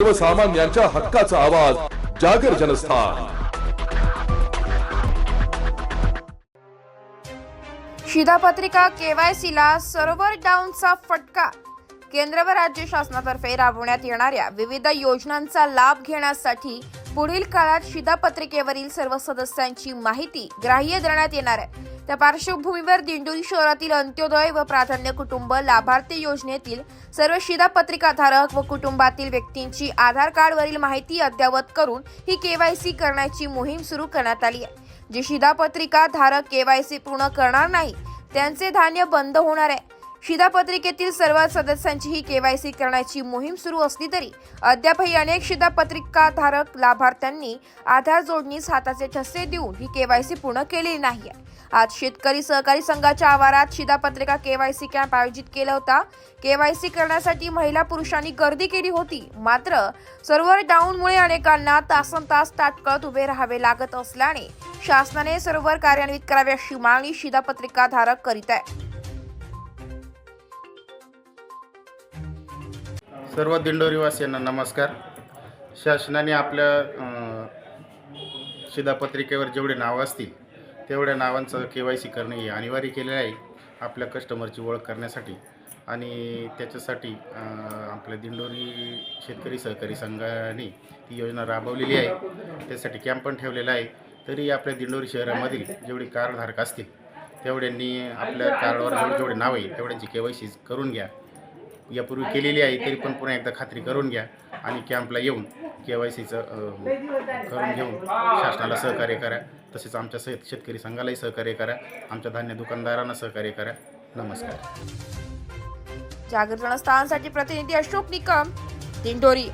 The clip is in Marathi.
सर्वसामान्यांच्या हक्काचा आवाज जागर जनस्थान। शिधापत्रिका केवायसीला सर्व्हर डाऊनचा फटका। केंद्र व राज्य शासनातर्फे राबवण्यात येणाऱ्या विविध योजनांचा लाभ घेण्यासाठी पुढील काळात शिधापत्रिकेवरील सर्व सदस्यांची माहिती ग्राह्य धरण्यात येणार आहे। त्या पार्श्वभूमीवर दिंडोरी शहरातील अंत्योदय व प्राधान्य कुटुंब लाभार्थी योजनेतील सर्व शिधापत्रिकाधारक व कुटुंबातील व्यक्तींची आधार कार्डवरील माहिती अद्ययावत करून ही केवायसी करण्याची मोहीम सुरू करण्यात आली आहे। जे शिधापत्रिका धारक केवायसी पूर्ण करणार नाही त्यांचे धान्य बंद होणार आहे। शिधापत्रिकेतील सर्व सदस्यांची ही केवायसी करण्याची मोहीम सुरू असली तरी अद्यापही अनेक शिधापत्रिका धारक लाभार्थ्यांनी आधार जोडणीस हाताचे ठसे देऊन ही केवायसी पूर्ण केलेली नाही आहे। आज शेतकरी सहकारी संघाच्या आवारात शिधापत्रिका केवायसी कॅम्प आयोजित केला होता। केवायसी करण्यासाठी महिला पुरुषांनी गर्दी केली होती, मात्र सर्व्हर डाऊनमुळे अनेकांना तासनतास ताटकळत उभे राहावे लागत असल्याने शासनाने सर्व्हर कार्यान्वित करावे अशी मागणी शिधापत्रिका धारक करीत आहे। सर्व दिंडोरीवासियांना नमस्कार। शासनाने आपल्या शिधापत्रिकेवर जेवढे नाव असतील तेवढ्या नावांचं केवायसी करणे हे अनिवार्य केले आहे आपल्या कस्टमरची ओळख करण्यासाठी। आणि त्याच्यासाठी आपल्या दिंडोरी शेतकरी सहकारी संघाने ही योजना राबवलेली आहे। त्यासाठी कॅम्प पण ठेवलेला आहे। तरी आपल्या दिंडोरी शहरामधील जेवढे कार्डधारक असतील तेवढ्यांनी आपल्या कार्डवर जेवढे नाव आहे तेवढ्यांची केवायसी करून घ्या। यापूर्वी केलेली आहे तरी पण पुन्हा एकदा खात्री करून घ्या आणि कॅम्पला येऊन केवायसीचं करून घेऊन शासनाला सहकार्य करा। तसेच आमच्या शेतकरी संघालाही सहकार्य करा, आमच्या धान्य दुकानदारांना सहकार्य करा। नमस्कार। जागर जनस्थानसाठी प्रतिनिधी अशोक निकम, दिंडोरी।